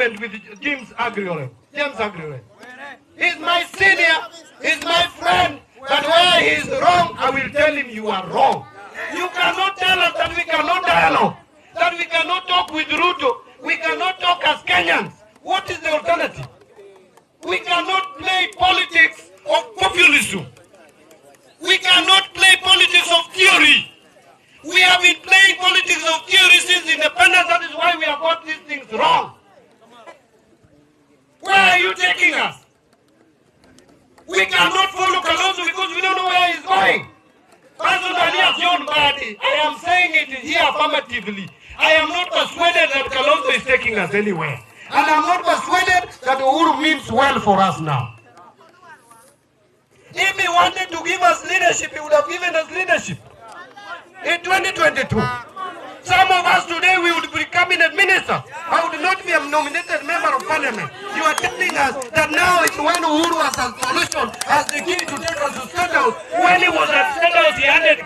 agreement with James Agriole. He's my senior, he's my friend, but where he's wrong, I will tell him you are wrong. You cannot tell us that we cannot dialogue, that we cannot talk with Ruto, we cannot talk as Kenyans. What is the alternative? We cannot play politics of populism. We cannot play politics of theory. We have been playing politics of theory since independence. That is why we have got these things wrong. Where are you taking us? We cannot follow Kalonzo because we don't know where he's going. Personally, as John Badi, I am saying it here affirmatively. I am not persuaded that Kalonzo is taking us anywhere. And I'm not persuaded that Uhuru means well for us now. If he wanted to give us leadership, he would have given us leadership. In 2022, some of us today, we would be cabinet ministers. I would not be a nominated member of parliament. You are telling us that now it's when Uhuru has a solution, has the key to take us to State House. When he was at State House, he handed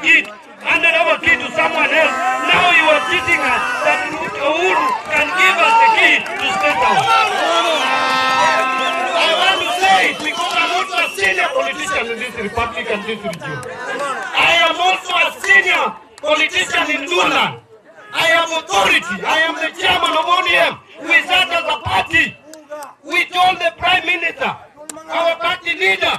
over key to someone else. Now you are teaching us that Uhuru can give us the key to State House. I want to say it because I'm also a senior politician in this republic and this region. I am also a senior politician in Luoland. I have authority. I am the chairman of ODM. We sat as a party. We told the Prime Minister, our party leader,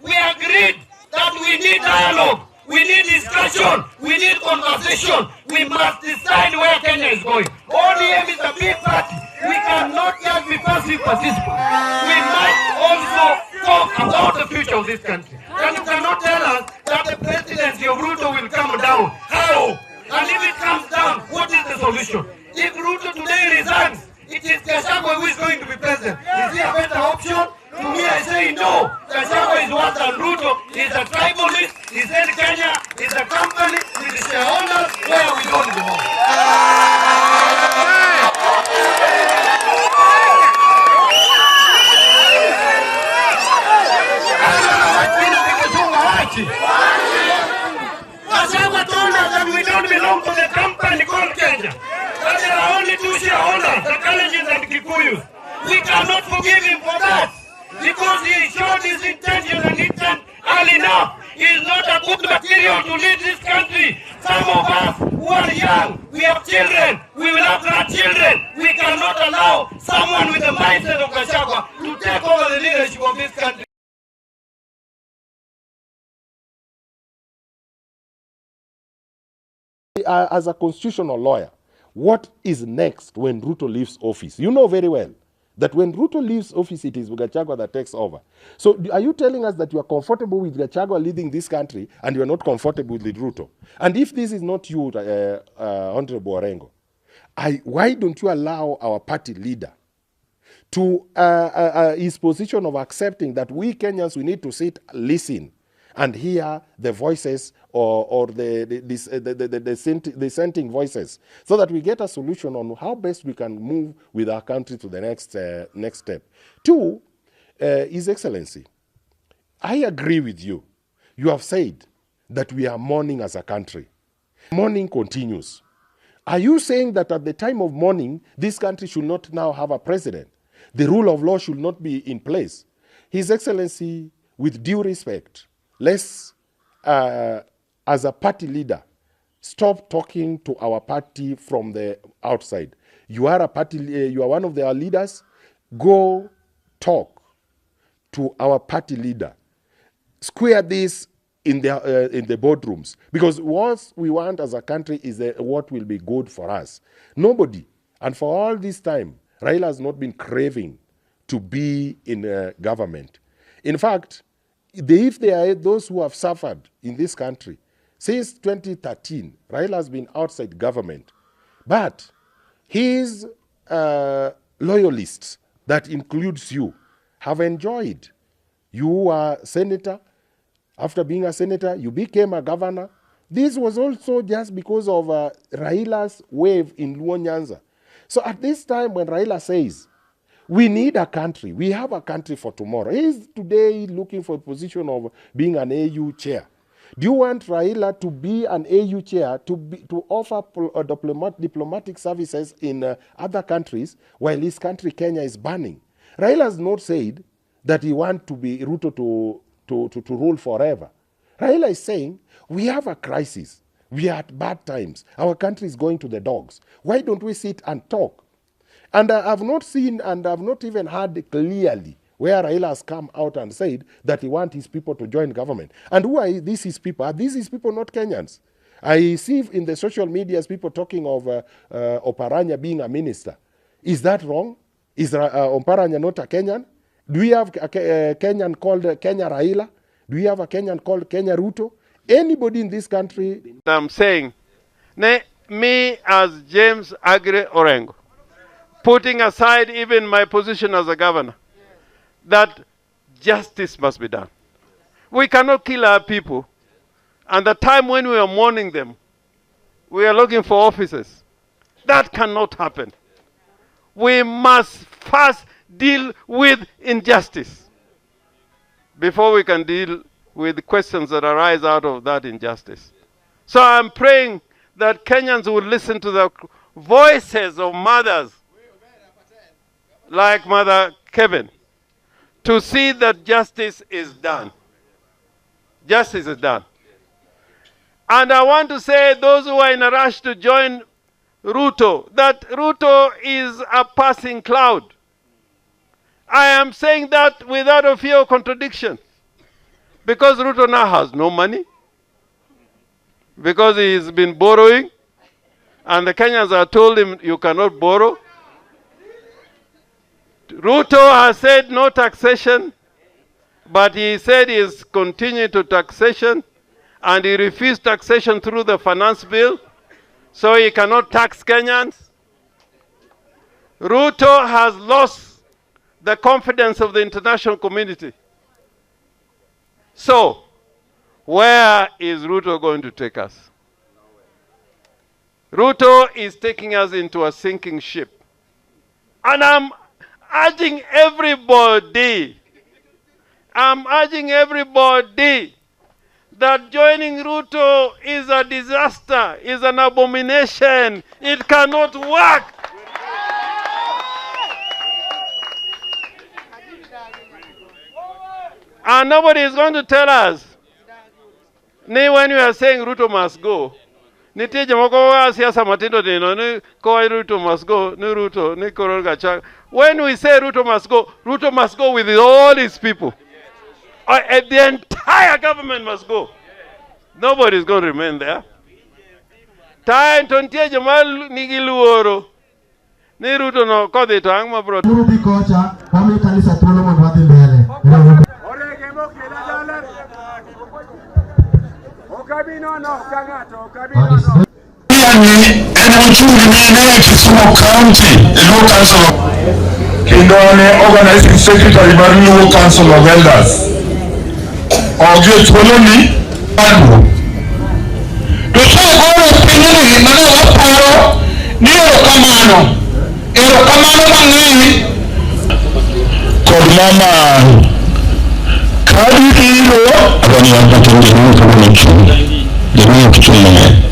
we agreed that we need dialogue, we need discussion, we need conversation. We must decide where Kenya is going. ODM is a big party. We cannot just be passive participants. We must also talk about the future of this country. And you cannot tell us that the presidency of Ruto will come down. How? And if it comes down, what is the solution? If Ruto today resigns, it is Gachagua who is going to be president. Is he a better option? To me, I say no. Gachagua is worse than Ruto. He's a tribalist. He said Kenya is a company with the shareholders where we don't belong. Gachagua told us that we don't belong to the company called Kenya. That there are only two shareholders, the Kalenjins and Kikuyus. We cannot forgive him for that because he showed his intention and intent early enough. He is not a good material to lead this country. Some of us who are young, we have children, we will have grandchildren. We cannot allow someone with the mindset of Gachagua to take over the leadership of this country. As a constitutional lawyer, what is next when Ruto leaves office? You know very well that when Ruto leaves office, it is Gachagua that takes over. So are you telling us that you are comfortable with Gachagua leading this country and you are not comfortable with Ruto? And if this is not you, Honorable Orengo, why don't you allow our party leader to his position of accepting that we Kenyans, we need to sit, listen, and hear the voices or the dissenting voices, so that we get a solution on how best we can move with our country to the next step. Two, His Excellency, I agree with you. You have said that we are mourning as a country. Mourning continues. Are you saying that at the time of mourning, this country should not now have a president? The rule of law should not be in place? His Excellency, with due respect, let's, as a party leader, stop talking to our party from the outside. You are a party, you are one of their leaders. Go talk to our party leader. Square this in the boardrooms. Because what we want as a country is what will be good for us. Nobody, and for all this time, Raila has not been craving to be in government. In fact, if there are those who have suffered in this country, since 2013, Raila has been outside government. But his loyalists, that includes you, have enjoyed. You are senator. After being a senator, you became a governor. This was also just because of Raila's wave in Luo Nyanza. So at this time when Raila says, we need a country, we have a country for tomorrow. He is today looking for a position of being an AU chair. Do you want Raila to be an AU chair to offer diplomatic services in other countries while his country, Kenya, is banning? Raila has not said that he wants to be Ruto to rule forever. Raila is saying, we have a crisis. We are at bad times. Our country is going to the dogs. Why don't we sit and talk? And I have not seen, and I have not even heard clearly where Raila has come out and said that he wants his people to join government. And who are these his people? Are these his people not Kenyans? I see in the social media people talking of Oparanya being a minister. Is that wrong? Is Oparanya not a Kenyan? Do we have a Kenyan called Kenya Raila? Do we have a Kenyan called Kenya Ruto? Anybody in this country? I'm saying, me as James Agre Orengo, putting aside even my position as a governor, that justice must be done. We cannot kill our people. And the time when we are mourning them, we are looking for officers. That cannot happen. We must first deal with injustice before we can deal with the questions that arise out of that injustice. So I'm praying that Kenyans will listen to the voices of mothers like Mother Kevin to see that justice is done. Justice is done. And I want to say, those who are in a rush to join Ruto, that Ruto is a passing cloud. I am saying that without a fear of contradiction. Because Ruto now has no money. Because he's been borrowing. And the Kenyans have told him, you cannot borrow. Ruto has said no taxation. But he said he is continuing to taxation. And he refused taxation through the finance bill. So he cannot tax Kenyans. Ruto has lost the confidence of the international community. So, where is Ruto going to take us? Ruto is taking us into a sinking ship. And I'm urging everybody that joining Ruto is a disaster, is an abomination. It cannot work. And nobody is going to tell us. When we are saying Ruto must go, Ruto must go, Ruto, when we say Ruto must go with all his people. The entire government must go. Nobody is going to remain there. Time tontie jamal nigiluoro. Ni Ruto no kodi to ang mabro. Rubi kocha kami kanisa tulo mo wati mbele. Orengo kila dollar. Okabino no kangato, okabino no. Kisumu County, the Luo Council Kindone Organizing Secretary of Luo Council of Elders. Oge Toloni Anu. To say all opinion in Mana Paro, Nero Kamano, Ero Kamano Mangini, Kodmama Kadi Kilo, Agani Ampatu, the New Kitchen.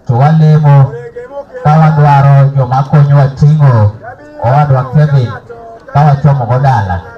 Tuwalemo kawa dwaro joma konyo wating'o owadwa Kevin kawa chomo godala.